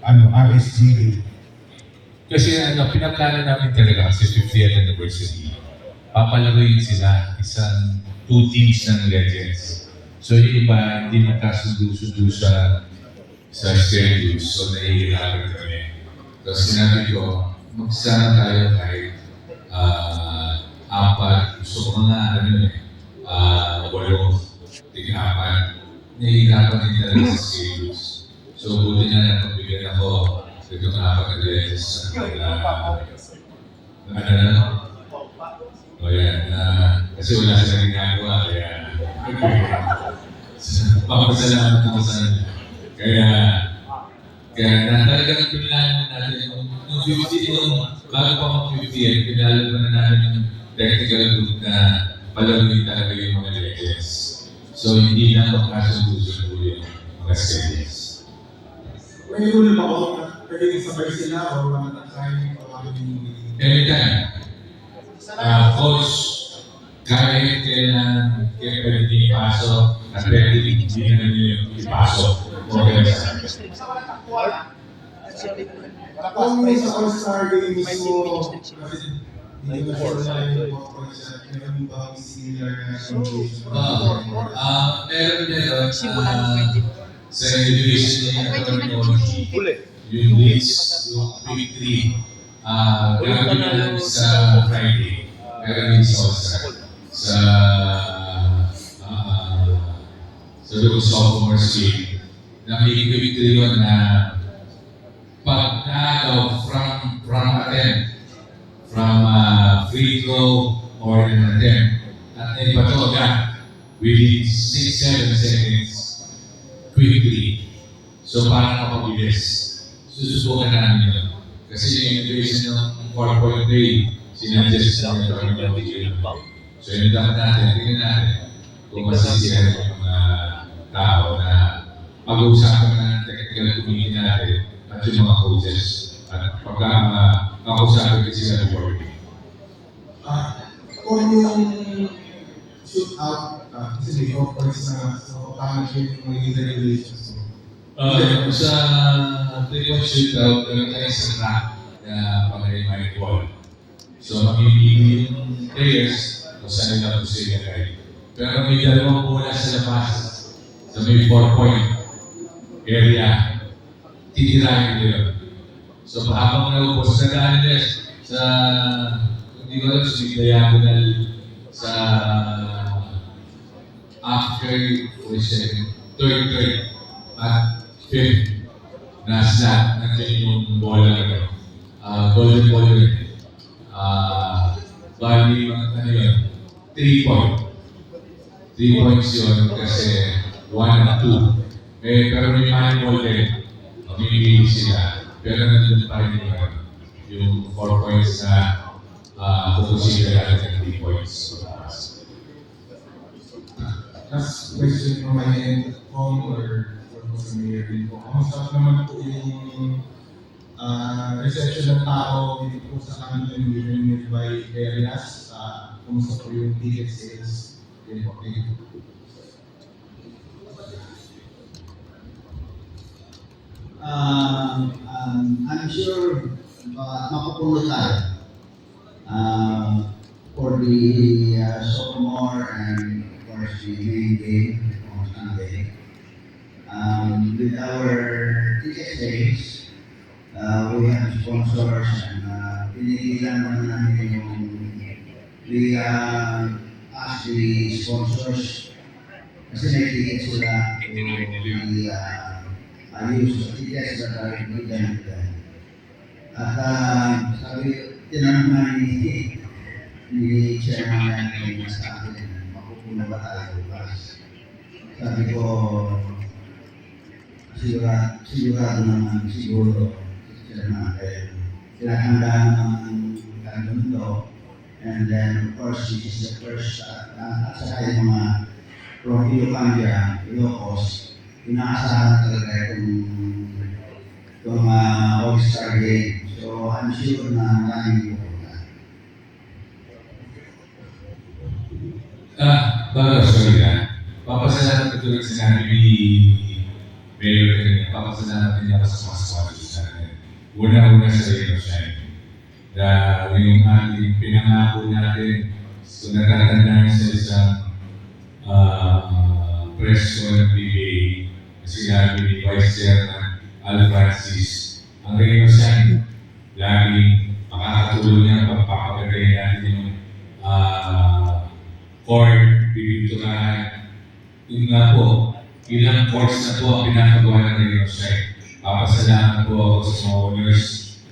RSGA. Kasi pinaplano namin talaga kasi 50th anniversary. Papalaruin sila isang 2 teams ng Legends. So yung iba hindi magkasundo-sundo sa schedule. So nahihirapan kami. Tapos sinabi ko, magsama tayo kahit apat. Gusto ko mga walo, tig-apat. Nahihirapan din talaga sa schedules. So buti na lang pagbigyan ako ito nga pag-address o yan, kasi wala silang ginagawa, kaya papasalamat ako sa nila. Kaya talagang pinalaman natin yung 50, bago pa mag-50, pinalaman na natin yung technical group na palaruin talaga yung mga legends. So hindi na magkasundo-sundo yung mga schedules. May rule ba ako na pwede sabay sila o matatay o Anytime. Coach, kahit kailan pwede din ipasok at pwede din naman yung ipasok. Okay. Kung sa All-Star Game mismo, kasi hindi ko sure na yung meron bang similar na situation? Meron din sa division niya yung leads, yung week 3, gagawin natin sa Friday, meron din sa All-Star. Sa sophomore game, nakikibig yun na pag nagaw from attempt, from free throw or an attempt, at ipato agad within 6-7 seconds quickly. So parang kapabilis. Susubukan namin yun. Kasi yung innovation ng 4-point play, sinadjust na yung gawin ng video. So yung dapat natin, tingnan natin kung masisiyan yung mga tao na pag-uusapan na ng technical community natin at yung mga coaches. At pagka makausapin din sila ng board. Kung yung shoot out, kasi may offers na so paano yung magiging regulations mo? Sa 3-point shootout, gawin tayo sa track na pag-remind ball. So, mamimili yung players kung saan nila gusto yung gagawin. Pero may dalawang bola sa labas. So, may 4-point area. Titirahin nila. So, habang naubos na daan nila sa, hindi ko alam, sa diagonal sa after, third, at fifth, na snap, nandiyan yung bola na golden ball rin. Bali, ano yun, 3-point. 3 points yun kasi 1 and 2. Pero may money ball din. Mamimili sila. Pero nandun pa rin yung 4 points na kukusira natin ng 3 points. Last question from my end, Kong or sa mayor din po. Kamusta naman po yung reception ng tao dito po sa kanila yung nearby areas? Kamusta po yung ticket sales? Yun po. I'm sure mapupuno tayo for the sophomore and of course the main game on Sunday. With our ticket sales, we have sponsors and pinigilan naman namin yung we ask the sponsors kasi may ticket sila to the use of tickets that are given to them. At sabi, tinanong na ni chairman natin sa akin, mapupuno ba tayo bukas? Sabi ko, sigurado naman, siguro, natin. Tinatandaan naman ganun to. And then, of course, this is the first, at saka yung mga from Ilocambia, Ilocos, inaasahan talaga itong All-Star Game. So, I'm sure na maraming pupunta. Sorry papasalamat ko tulad sinabi ni Mayor, papasalamat din ako sa mga sponsors na una sa Rain of Shine. Na yung ating pinangako natin, kung natatandaan sa isang preso ng PBA, na sinabi ni Vice Chairman Al Francis, ang Rain of Shine, laging makakatulong niya pagpapagay natin yung court, bibinturahan. Yun nga po, ilang courts na po ang pinapagawa ng Rain of Shine. Papasalamat po ako sa mga owners,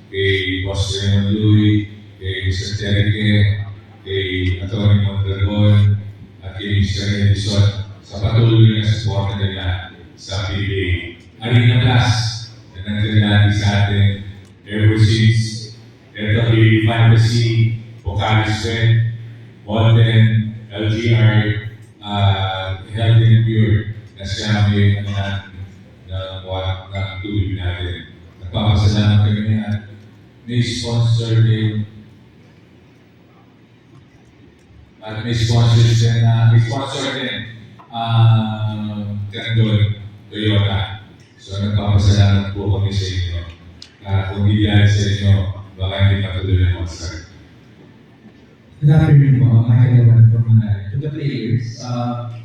kay Boss Raymond Louie, kay Mr. Terrique, kay Atty. Mondragon, at kay Mr. Edison sa patuloy na suporta nila sa PBA. Arena Plus na naglalagi sa atin ever since ito PBA Fantasy, Vocali Sweat, Molten, LGR, Healthy and Pure na siya may ng tubig natin. Nagpapasalamat kami niya. May sponsor din at may sponsors din Tendon Toyota. So nagpapasalamat po kami sa inyo. Kung hindi dahil sa inyo, baka hindi patuloy ang mag-start. Good afternoon po, Michael Ewan from Manila. To the players,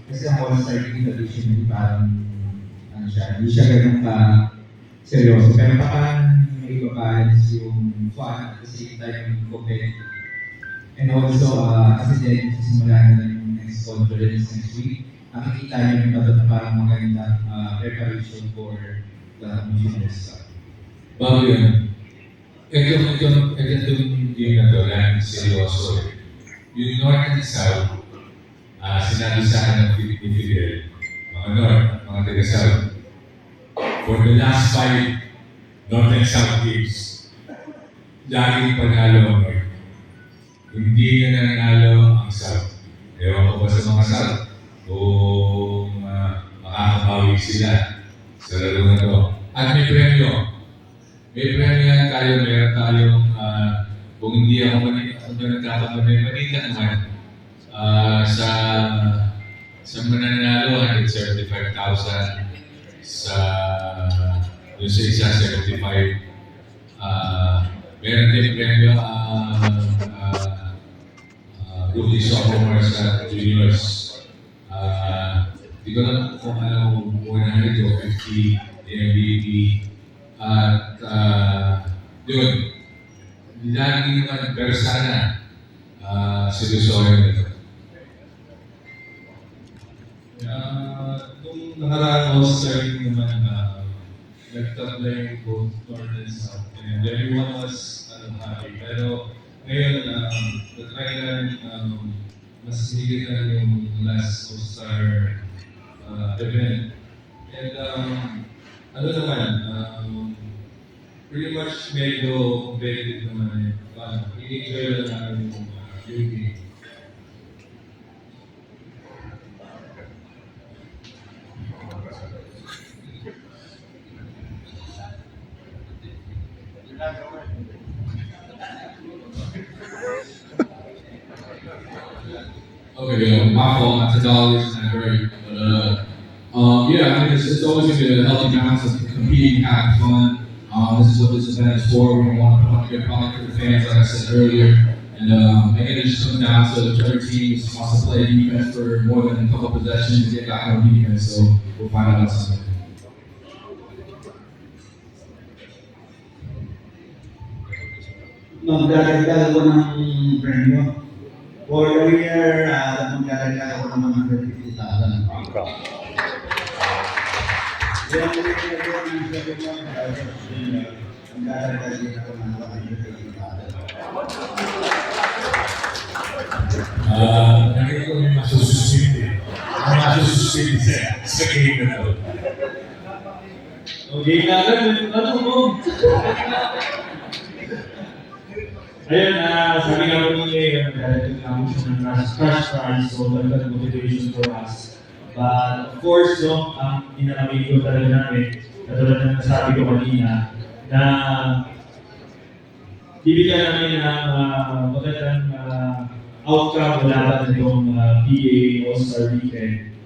kasi ang all-star invitation hindi parang hindi siya ganun ka seryoso. Pero parang may iba-balance yung fun at the same time competitive. And also, kasi din sisimula na yung next conference next week, nakikita niyo yung dapat na parang magandang preparation for the Michigan. Bago yun, ito yung game na to, lang seryoso. Yung North and South, sinabi sa akin ng Fidel, mga North, mga taga-South, for the last 5 North and South games, laging panalo ang North. Hindi na nanalo ang South. Ewan ko ba sa mga South kung makakabawi sila sa laro na to. At may premyo. May premyo yan tayo, meron tayong kung hindi ako nagkakamali, manita naman sa mananalo, 175,000 sa yung sa isa, 75. Meron din premyo rookie sophomore sa juniors. Di ko lang kung ano, 100 o 50 MVP. At yun, lagi naman, pero sana seryosohin nito. Nung nakaraang All-Star naman, nagtablay both North and South, and everyone was happy. Pero ngayon, na-try na mas higit na yung last All-Star event. And ano naman, pretty much medyo competitive naman eh. I-enjoy lang namin yung game. Okay, my fault, not $10 isn't great, but yeah, I mean, it's always gonna be a healthy balance of competing, having fun. This is what this event is for. We want to put on a good product for the fans, like I said earlier. And again, it just comes down to the other teams wants to play defense for more than a couple possessions and get back on defense. So we'll find out on Sunday. Magdadagdag ako ng premyo. For the year, magdadagdag ako ng 150,000. Yung magdadagdag din ako ng 150,000. Nakita ko yung masususwerte. Ang masususwerte sa game na to. Okay na agad, ano mo? Ayun, sabi nga po ni nagdadagdag namin siya ng crash cards, so dagdag motivation for us. But of course, no, ang inalamig ko talaga namin, katulad ng nasabi ko kanina, na bibigyan namin ng magandang outcome mula ba nitong PA All-Star Weekend.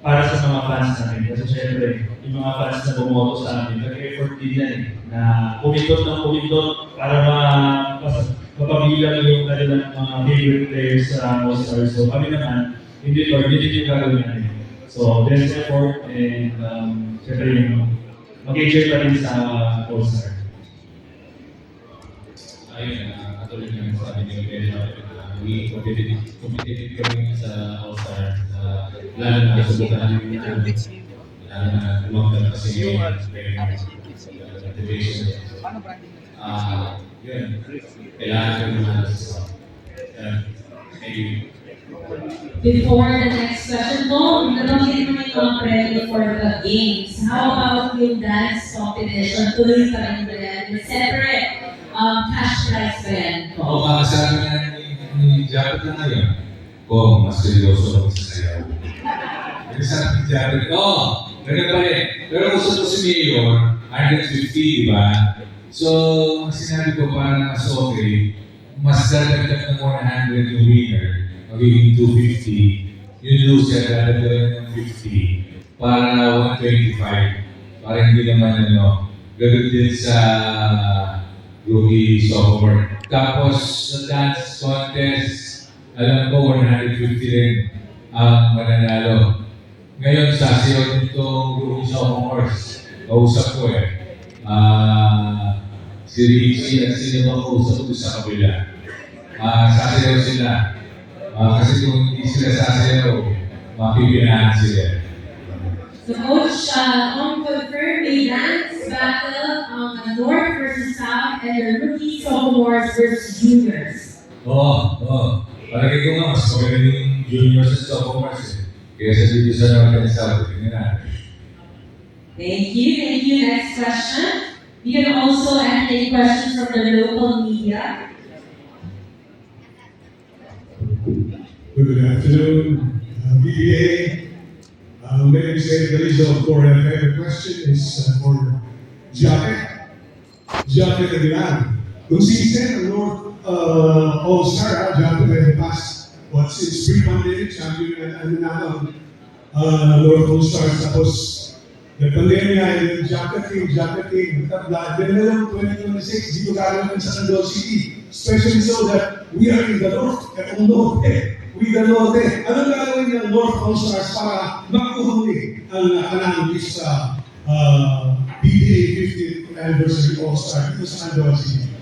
para sa mga fans namin. Kasi syempre, yung mga fans na bumoto sa amin, nag-effort din yan na pumindot ng pumindot para mapabilang yung kanilang mga favorite players sa All-Stars. So kami naman, hindi din yung gagawin natin. So, best effort and syempre yung mag-enjoy pa rin sa All-Star. Ayun, katulad ng sabi ni Miguel, we competitive kami sa All-Star. Lalo na sa buka namin lalo na lumagdag kasi yung motivation. Yun, kailangan kami naman sa thank you. Before the next question po, nabanggit mo yung mga premyo for the games. How about yung dance competition? Tuloy pa rin ba yan? With separate cash prize ba yan po? O makasama na ni Japet na ngayon. Kung mas seryoso ang sasayaw. Nagsasabi ni Japet, ganun pa rin. Pero gusto ko si Mayor, 150, di ba? So, ang sinabi ko parang mas okay, mas dadagdag ng 100 yung winner, magiging 250, yung loser dadagdag ng 50 para 125. Para hindi naman gagawin din sa rookie sophomore. Tapos sa dance contest, alam ko 150 rin ang mananalo. Ngayon sasayaw din itong rookie sophomores. Kausap ko si Richie at sino ba kausap ko sa kabila. Sasayaw sila. Kasi kung hindi sila sasayaw, mapipinahan sila. So Coach, confirm a dance battle North versus South and the rookie sophomores versus juniors. Oo. Palagi ko nga, mas magaling yung juniors at sophomores kaysa dito sa North and South. Tingnan natin. Thank you. Next question. You can also add any questions from the local media. Good afternoon, BBA. My name is Ed Galizo for a favorite question is for Japet. Japet Aguilar. Consistent North All-Star, Japet in the past, since pre-pandemic, champion na North All-Stars. Tapos, nagpandemya, yung Japet team, tabla. Then na lang 2026, dito gagawin sa Candor City. Especially so that we are in the North, with the Norte. Anong gagawin ng North All-Stars para makuha muli ang panalo sa PBA 50th Anniversary All-Star dito sa Candor City?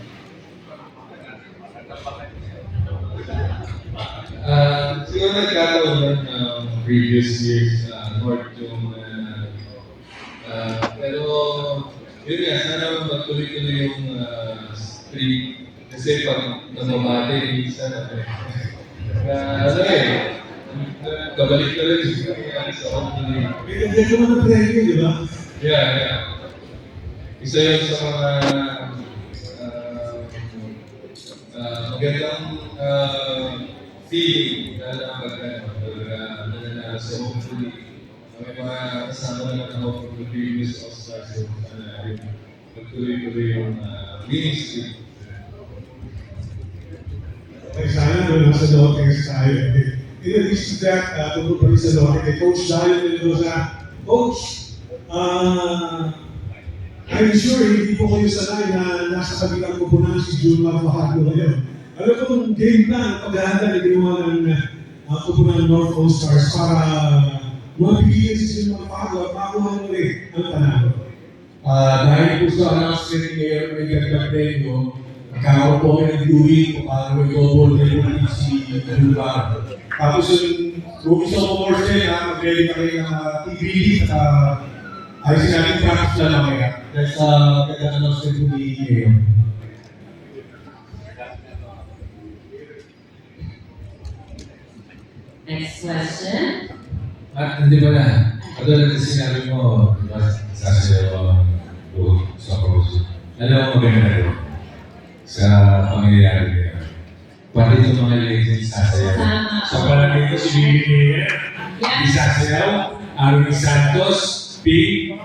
Siguro nagkataon yan previous years, North yung pero yun nga, sana magtuloy-tuloy yung streak kasi pag namamate, minsan kabalik na rin sa opening. Pinagyan naman ng premyo, di ba? Yeah. Isa yun sa mga magandang feeling na nananalo sa hopefully may mga kasama naman ako from the previous All-Stars so magtuloy-tuloy yung winning streak. Ay, sana doon nasa Norte kasi tayo. In addition to that, tungkol pa rin sa Norte, Coach Dayo Mendoza. Coach, I'm sure hindi po kayo sanay na nasa kabilang kupunan si Junmar Fajardo ngayon. Alam ko kung game plan, paghahanda na ginawa ng kupunan ng North All-Stars para mabigyan si Junmar Fajardo at makuha mo rin ang panalo. Dahil po sa announcement ni Mayor may gagdag premyo, nagkakaroon po kami ng viewing kung paano may double delivery si Julbar. Tapos yung rookie sophomores din, mag-ready na kayo ng TV at ayusin natin practice na lang kaya. Dahil sa gagdag announcement po ni Mayor. Next question. At hindi ba na, katulad na sinabi mo, sasayaw sa Coach. Alam mo maganda rin sa pangyayari nila. Pati itong mga legends sasayaw. Sa palagay ko si Bibi Di sasayaw, Aaron Santos, Big,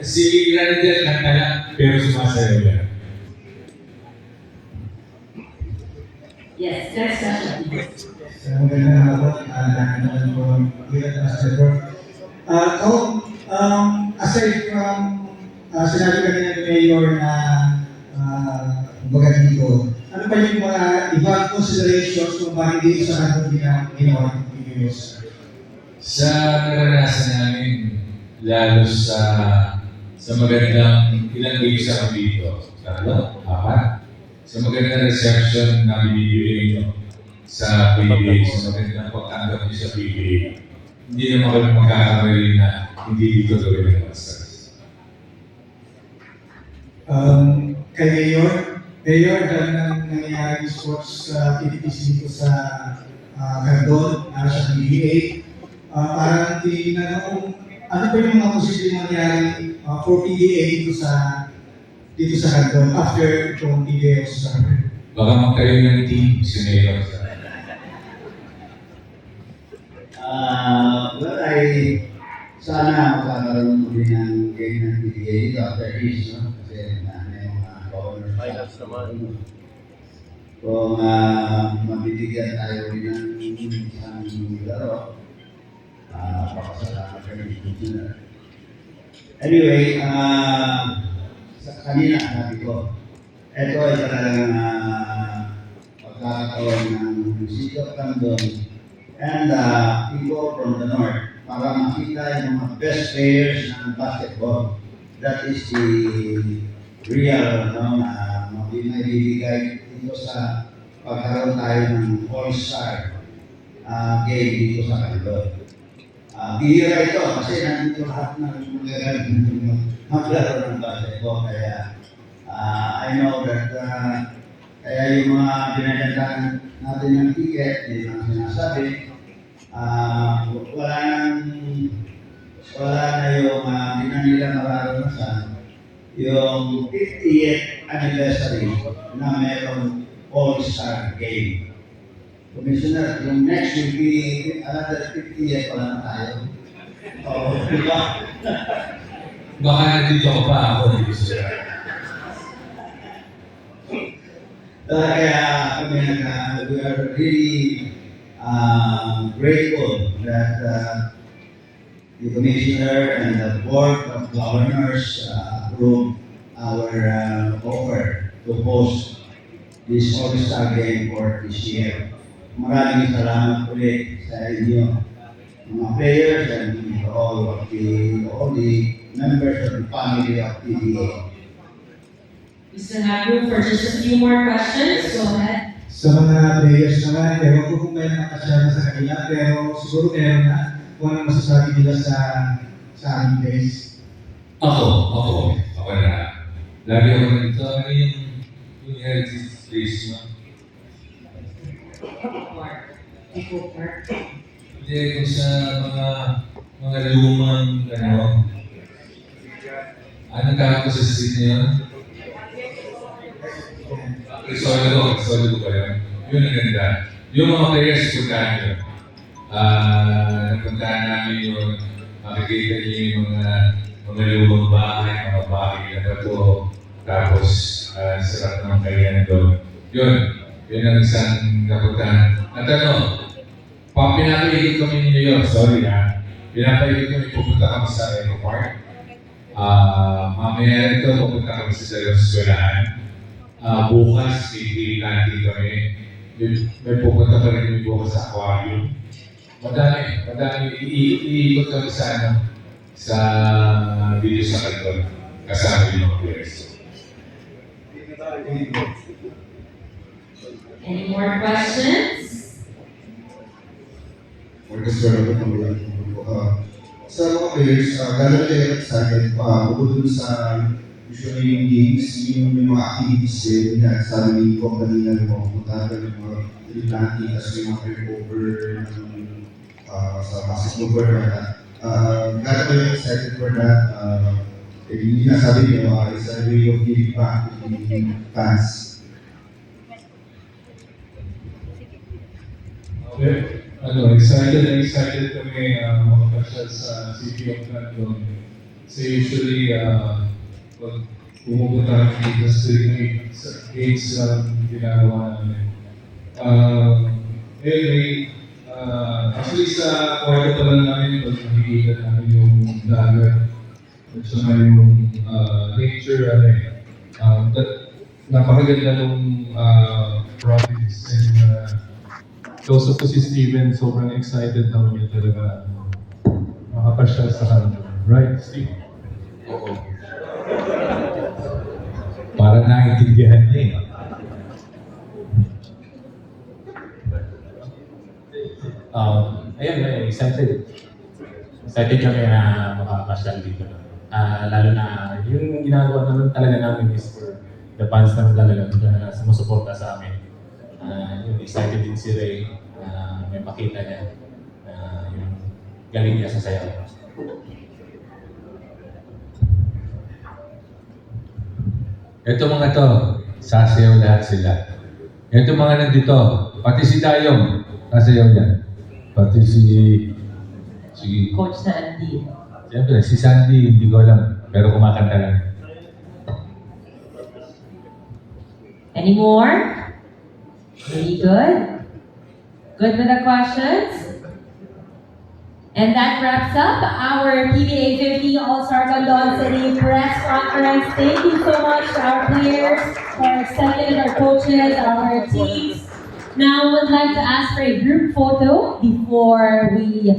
si Randall kanta lang, pero sumasayaw yan. Yes, next question. Sa magandang hapon, naman po bilang basketball. Aside from sinabi kanina ni Mayor na kumbaga dito, ano pa yung mga ibang considerations kung bakit dito sa atin ginawa ng PBOs? Sa naranasan namin, lalo sa magandang ilang days ako dito, 3, 4, sa magandang reception na binibigay nyo sa PBA, sa magandang pagtanggap nyo sa PBA, hindi naman kami magkakamali na hindi dito gawin ng Masters. Kay Mayor, dahil nang nangyayari sports activities dito sa Cardon, sa PBA, parang tinanong, ano ba yung mga posibleng mangyari for PBA dito sa Cardon after itong PBA sa Cardon? Baka magkayo ng team si Mayor. Sana magkakaroon muli ng game ng PBA dito after this, no? Kasi may mga governors. Kung mabibigyan tayo rin ng isang laro, pakasalamat kami dito. Anyway, kanina sabi ko, ito ay talagang pagkakaroon ng City of Candon and people from the north para makita yung mga best players ng basketball. That is the real mabibigay dito sa pagkaroon tayo ng all-star game dito sa Candon. Bihira ito kasi nandito lahat ng magagaling maglaro ng basketball. Kaya I know that kaya yung mga binagandaan natin ng ticket, hindi lang sinasabi, wala na yung hindi na nila mararanasan yung 50th anniversary na mayroong all-star game. Commissioner, yung next will be another 50 years pa lang tayo. Oo, di ba? Baka nandito ko pa ako dito siya. Kaya kami we are really grateful that the Commissioner and the Board of Governors approved our offer to host this All-Star Game for this year. Maraming salamat ulit sa inyo, mga players and all the members of the family of PBA. We still have room for just a few more questions. Go ahead. Sa mga players naman, ewan ko kung may nakasyada sa kanila, pero siguro meron na kung ano masasabi nila sa aming guys. Ako na. Lagi ako nandito. Ano yung heritage place mo? Eco Park. Hindi, kung sa mga lumang, anong tawag ko sa street na yun? Resolo ko ba yun? Yun ang ganda. Yung mga players, puntahan nyo. Napuntahan namin yun, makikita nyo yung mga lumang bahay, mga bahay na bato, tapos sarap ng kaya doon. Yun ang isang napuntahan. At pinapaigit kami ni New York, pinapaigit kami, pupunta kami sa Eco Park. Mamaya ito, pupunta kami sa eskwelahan. Bukas, planting kami. May pupunta pa rin yung bukas sa aquarium. Madami. Iikot kami sa video sa Cardon. Kasama yung mga players. Any more questions? Sa mga players, gano'n kayo excited bukod dun sa usually yung games, yung mga activities din, sabi ko kanina mo, punta ka ng mga planting, tapos yung mga over sa basketball court na gano'n kayo excited for that? Hindi na sabi niyo, is a way of giving back to the fans. Okay. Excited kami makapasyal sa City of Candon. Kasi usually, pag pumupunta kami dito sa gates ginagawa namin. Anyway, Actually sa kwarto pa lang namin, pag nakikita namin yung dagat at saka yung nature, napakaganda nung province. And close up to si Steven, sobrang excited daw niya talaga makapasyal sa kanila. Right, Steve? Oo. Para naiintindihan niya eh. Ayun, excited. Excited kami na makakasyal dito. Lalo na yung ginagawa naman talaga namin is for the fans naman talaga na sumusuporta sa amin. Yun, excited din si Ray na may makita niya yung galing niya sa sayaw. Ito mga to, sasayaw lahat sila. Ito mga nandito, pati si Dayong, sasayaw yan. Pati si Coach Sandy. Siyempre, si Sandy, hindi ko alam, pero kumakanta lang. Any more? Very good. Good with the questions? And that wraps up our PBA 50 All-Star Condon City press conference. Thank you so much to our players, our executives, our coaches, our teams. Now, I would like to ask for a group photo before we